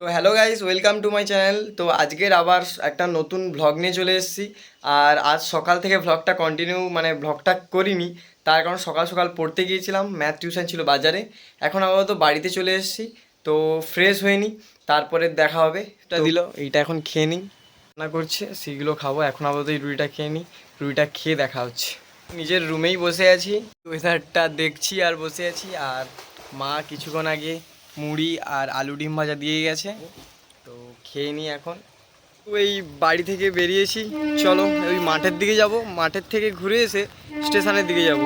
তো hello guys, welcome to my channel. তো আজকের আবার একটা নতুন ভ্লগ নিয়ে চলে এসেছি। আর আজ সকাল থেকে ভ্লগটা কন্টিনিউ ভ্লগটা করিনি, তার কারণ সকাল সকাল পড়তে গিয়েছিলাম, ম্যাথ টিউশন ছিল বাজারে। এখন আপাতত বাড়িতে চলে এসেছি, তো ফ্রেশ হয়ে নিই, তারপরে দেখা হবে। এটা দিল, এইটা এখন খেয়ে নিই, রান্না করছে সেগুলো খাবো। এখন আপাতত এই রুটিটা খেয়ে নিই, রুটিটা খেয়ে দেখা হচ্ছে। নিজের রুমেই বসে আছি, ওয়েদারটা দেখছি আর বসে আছি। আর মা কিছুক্ষণ আগে মুড়ি আর আলু ডিম ভাজা দিয়ে গেছে, তো খেয়ে নিই এখন। তো এই বাড়ি থেকে বেরিয়েছি, চলো ওই মাঠের দিকে যাব, মাঠের থেকে ঘুরে এসে স্টেশনের দিকে যাব।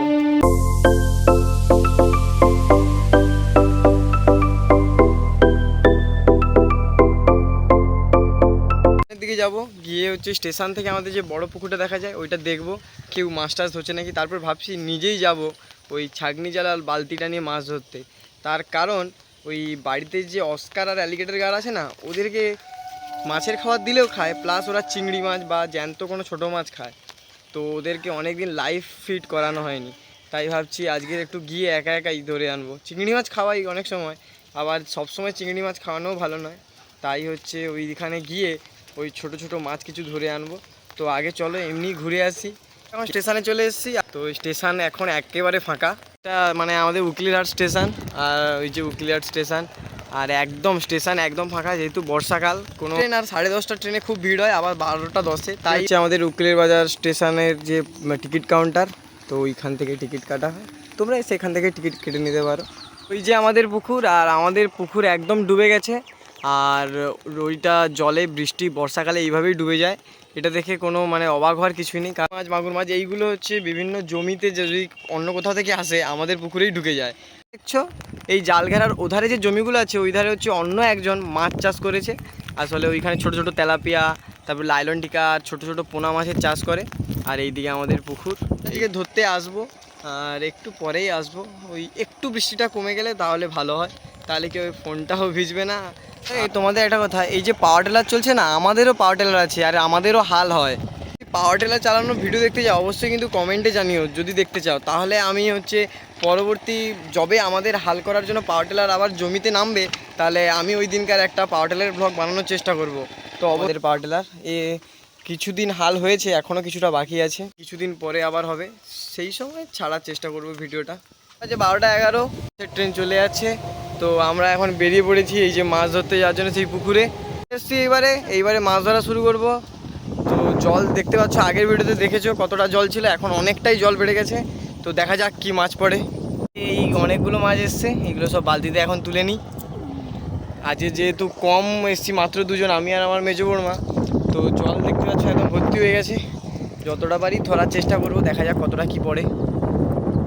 দিকে যাব, গিয়ে হচ্ছে স্টেশন থেকে আমাদের যে বড় পুকুরটা দেখা যায় ওইটা দেখব, কেউ মাছ টাছ ধরছে নাকি। তারপর ভাবছি নিজেই যাব ওই ছাগনি জাল আর বালতিটা নিয়ে মাছ ধরতে। তার কারণ ওই বাড়িতে যে অস্কার আর অ্যালিগেটর গার আছে না, ওদেরকে মাছের খাবার দিলেও খায়, প্লাস ওরা চিংড়ি মাছ বা জ্যান্ত কোনো ছোটো মাছ খায়। তো ওদেরকে অনেক দিন লাইফ ফিট করানো হয়নি, তাই ভাবছি আজকের একটু গিয়ে একা একাই ধরে আনবো। চিংড়ি মাছ খাওয়াই অনেক সময়, আবার সব সময় চিংড়ি মাছ খাওয়ানোও ভালো নয়। তাই হচ্ছে ওইখানে গিয়ে ওই ছোটো ছোটো মাছ কিছু ধরে আনবো। তো আগে চলো এমনি ঘুরে আসি। এখন স্টেশনে চলে এসেছি, তো স্টেশন এখন একেবারে ফাঁকা। এটা আমাদের উকিলহাট স্টেশন, আর ওই যে উকিলহাট স্টেশন, আর একদম স্টেশন একদম ফাঁকা, যেহেতু বর্ষাকাল। কোনো ট্রেন আর 10:30 ট্রেনে খুব ভিড় হয়, আবার 12টা 10-এ। তাই হচ্ছে আমাদের উকিলের বাজার স্টেশনের যে টিকিট কাউন্টার, তো ওইখান থেকে টিকিট কাটা হয়, তোমরা সেখান থেকে টিকিট কেটে নিতে পারো। ওই যে আমাদের পুকুর, আর আমাদের পুকুর একদম ডুবে গেছে। আর ওইটা জলে বৃষ্টি বর্ষাকালে এইভাবেই ডুবে যায়। এটা দেখে কোনো অবাক হওয়ার কিছুই নেই। কারণ মাছ, মাগুর মাছ এইগুলো হচ্ছে বিভিন্ন জমিতে যদি অন্য কোথাও থেকে আসে, আমাদের পুকুরেই ঢুকে যায়। দেখছো এই জাল ঘেরার ওধারে যে জমিগুলো আছে, ওই ধারে হচ্ছে অন্য একজন মাছ চাষ করেছে। আসলে ওইখানে ছোট ছোট তেলাপিয়া, তারপর লাইলন টিকা আর ছোটো ছোটো পোনা মাছের চাষ করে। আর এইদিকে আমাদের পুকুর, এদিকে ধরতে আসবো, আর একটু পরেই আসবো। ওই একটু বৃষ্টিটা কমে গেলে তাহলে ভালো হয়, তাহলে কি ওই ফোনটাও ভিজবে না। এই তোমাদের একটা কথা, এই যে পাওয়ার টিলার চলছে না, আমাদেরও পাওয়ার টিলার আছে, আর আমাদেরও হাল হয়। পাওয়ার টিলার চালানোর ভিডিও দেখতে চাও অবশ্যই কিন্তু কমেন্টে জানিও যদি দেখতে চাও। তাহলে আমি হচ্ছে পরবর্তী যবে আমাদের হাল করার জন্য পাওয়ার টিলার আবার জমিতে নামবে, তাহলে আমি ওই দিনকার একটা পাওয়ার টিলারের ব্লগ বানানোর চেষ্টা করব। তো আমাদের পাওয়ার টিলার কিছুদিন হাল হয়েছে, এখনও কিছুটা বাকি আছে, কিছুদিন পরে আবার হবে, সেই সময় ছাড়ার চেষ্টা করব ভিডিওটা। আচ্ছা 12টা 11 ট্রেন চলে যাচ্ছে, তো আমরা এখন বেরিয়ে পড়েছি এই যে মাছ ধরতে যাওয়ার জন্য সেই পুকুরে এসছি। এইবারে মাছ ধরা শুরু করব। তো জল দেখতে পাচ্ছ, আগের ভিডিওতে দেখেছো কতটা জল ছিল, এখন অনেকটাই জল বেড়ে গেছে। তো দেখা যাক কি মাছ পড়ে। এই অনেকগুলো মাছ এসছে, এগুলো সব বালতিতে এখন তুলে নিই। আজকে যেহেতু কম এসছি, মাত্র দুজন, আমি আর আমার মেজো বড়মা, তো জল দেখতে পাচ্ছ একদম ভর্তি হয়ে গেছে। যতটা পারি ধরার চেষ্টা করব, দেখা যাক কতটা কি পড়ে।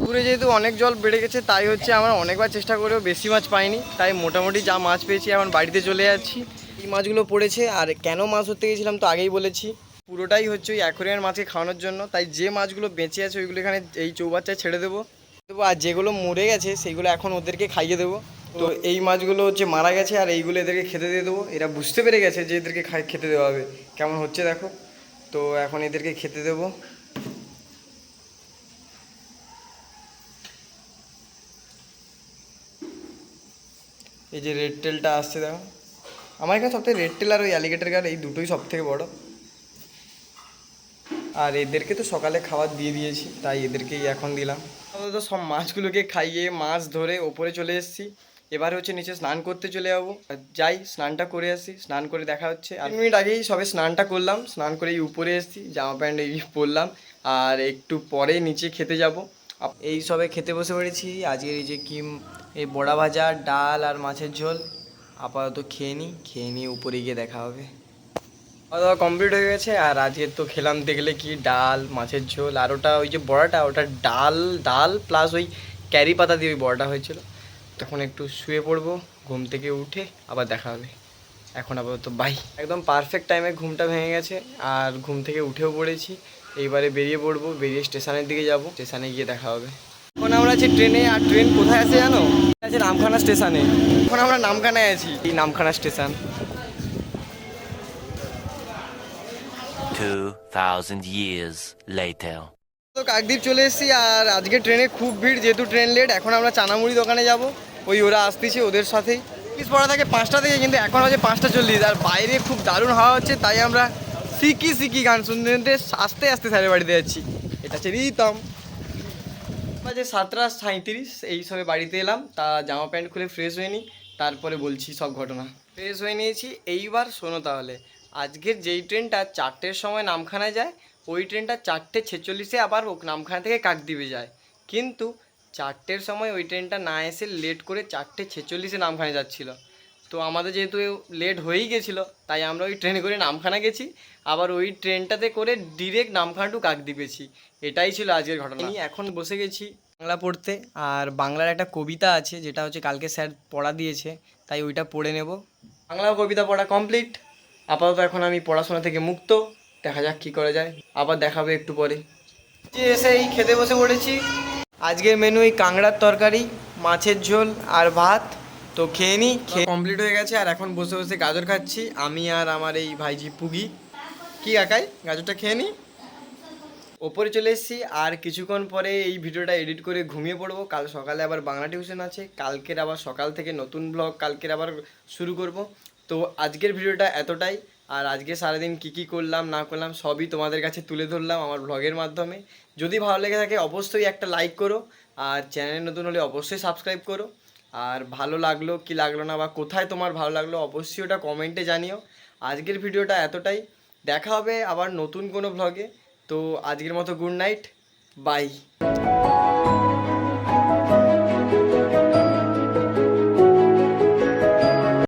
পুকুরে যেহেতু অনেক জল বেড়ে গেছে, তাই হচ্ছে আমরা অনেকবার চেষ্টা করেও বেশি মাছ পাইনি, তাই মোটামুটি যা মাছ পেয়েছি এখন বাড়িতে চলে যাচ্ছি। এই মাছগুলো পড়েছে। আর কেন মাছ ধরতে গেছিলাম তো আগেই বলেছি, পুরোটাই হচ্ছে ওই অ্যাকোয়ারিয়ামের মাছকে খাওয়ানোর জন্য। তাই যে মাছগুলো বেঁচে আছে ওইগুলো এখানে এই চৌবাচ্চায় ছেড়ে দেবো, আর যেগুলো মরে গেছে সেগুলো এখন ওদেরকে খাইয়ে দেবো। তো এই মাছগুলো হচ্ছে মারা গেছে, আর এইগুলো এদেরকে খেতে দিয়ে দেবো। এরা বুঝতে পেরে গেছে যে এদেরকে খেতে দেওয়া হবে, কেমন হচ্ছে দেখো। তো এখন এদেরকে খেতে দেবো। এই যে রেড টেলটা আসছে দেখো, আমার এখানে সবথেকে রেড টেল আর ওই অ্যালিগেটর গার, এই দুটোই সব থেকে বড়ো। আর এদেরকে তো সকালে খাবার দিয়ে দিয়েছি, তাই এদেরকেই এখন দিলাম। আপাতত সব মাছগুলোকে খাইয়ে মাছ ধরে ওপরে চলে এসেছি। এবার হচ্ছে নিচে স্নান করতে চলে যাবো, যাই স্নানটা করে আসি। স্নান করে দেখা হচ্ছে। 3 মিনিট আগেই সবে স্নানটা করলাম, স্নান করে এই উপরে এসেছি, জামা প্যান্ট এই পরলাম, আর একটু পরে নিচে খেতে যাব। এই সবে খেতে বসে পড়েছি। আজকের এই যে এই বড়া ভাজা, ডাল আর মাছের ঝোল। আপাতত খেয়ে নিই, খেয়ে নিয়ে উপরে গিয়ে দেখা হবে। খাওয়া দাওয়া কমপ্লিট হয়ে গেছে। আর আজকে তো খেলাম দেখলে কি, ডাল, মাছের ঝোল, আর ওটা ওই যে বড়াটা, ওটা ডাল ডাল প্লাস ওই ক্যারি পাতা দিয়ে ওই বড়াটা হয়েছিল। তখন একটু শুয়ে পড়বো, ঘুম থেকে উঠে আবার দেখা হবে। এখন আপাতত বাই। একদম পারফেক্ট টাইমে ঘুমটা ভেঙে গেছে, আর ঘুম থেকে উঠেও পড়েছি। এইবারে বেরিয়ে পড়বো, বেরিয়ে স্টেশনের দিকে যাব, স্টেশনে গিয়ে দেখা হবে। এখন আমরা আছি ট্রেনে, আর ট্রেন কোথায় আছে জানো? আছে নামখানা স্টেশনে। এখন আমরা নামখানায় আছি, এই নামখানা স্টেশন। 2000 years later. তো কাকদ্বীপ চলে এসেছি, আর আজকে ট্রেনে খুব ভিড়, যেহেতু ট্রেন লেট। এখন আমরা চানামুড়ি দোকানে যাব, ওই ওরা আসতেছে, ওদের সাথেই। অফিস পড়া থাকে 5টা থেকে, কিন্তু এখন হচ্ছে 5:40 আর বাইরে খুব দারুণ হাওয়া হচ্ছে, তাই আমরা সিকি গান শুনতে শুনতে আস্তে আস্তে স্যারের বাড়িতে যাচ্ছি। এটা হচ্ছে রিতম। বাজে 7:37, এই সবে বাড়িতে এলাম, তা জামা প্যান্ট খুলে ফ্রেশ হয়ে নিই, তারপরে বলছি সব ঘটনা। ফ্রেশ হয়ে নিয়েছি, এইবার শোনো তাহলে। আজকের যেই ট্রেনটা 4টের সময় নামখানায় যায়, ওই ট্রেনটা 4:46-এ আবার নামখানা থেকে কাকদ্বীপে যায়, কিন্তু 4টের সময় ওই ট্রেনটা না এসে লেট করে 4:46-এ নামখানা যাচ্ছিলো। তো আমাদের যেহেতু লেট হয়েই গেছিলো, তাই আমরা ওই ট্রেনে করে নামখানা গেছি, আবার ওই ট্রেনটাতে করে ডিরেক্ট নামখানা টু কাকদ্বীপেছি। এটাই ছিল আজকের ঘটনা। আমি এখন বসে গেছি বাংলা পড়তে, আর বাংলার একটা কবিতা আছে যেটা হচ্ছে কালকে স্যার পড়া দিয়েছে, তাই ওইটা পড়ে নেব। বাংলা কবিতা পড়া কমপ্লিট। আপাতত এখন আমি পড়াশোনা থেকে মুক্ত, দেখা যাক কী করা যায়, আবার দেখাবে একটু পরে। যে এসে এই খেতে বসে পড়েছি। আজকের মেনু এই কাঁকড়ার তরকারি, মাছের ঝোল আর ভাত। তো খেয়ে নিই, খেয়ে কমপ্লিট হয়ে গেছে, আর এখন বসে বসে গাজর খাচ্ছি আমি আর আমার এই ভাইজি পুগি। কি কাকাই, গাজরটা খেয়ে নিই। ওপরে চলে এসেছি, আর কিছুক্ষণ পরে এই ভিডিওটা এডিট করে ঘুমিয়ে পড়বো। কাল সকালে আবার বাংলা টিউশন আছে, কালকের আবার সকাল থেকে নতুন ব্লগ কালকের আবার শুরু করব। তো আজকের ভিডিওটা এতটাই, আর আজকে সারাদিন কী করলাম না করলাম সবই তোমাদের কাছে তুলে ধরলাম আমার ব্লগের মাধ্যমে। যদি ভালো লেগে থাকে অবশ্যই একটা লাইক করো, আর চ্যানেল নতুন হলে অবশ্যই সাবস্ক্রাইব করো। আর ভালো লাগলো কি লাগলো না, বা কোথায় তোমার ভালো লাগলো অবশ্যই ওটা কমেন্টে জানিও। আজকের ভিডিওটা এতটাই, দেখা হবে আবার নতুন কোনো ব্লগে। তো আজকের মতো গুড নাইট, বাই।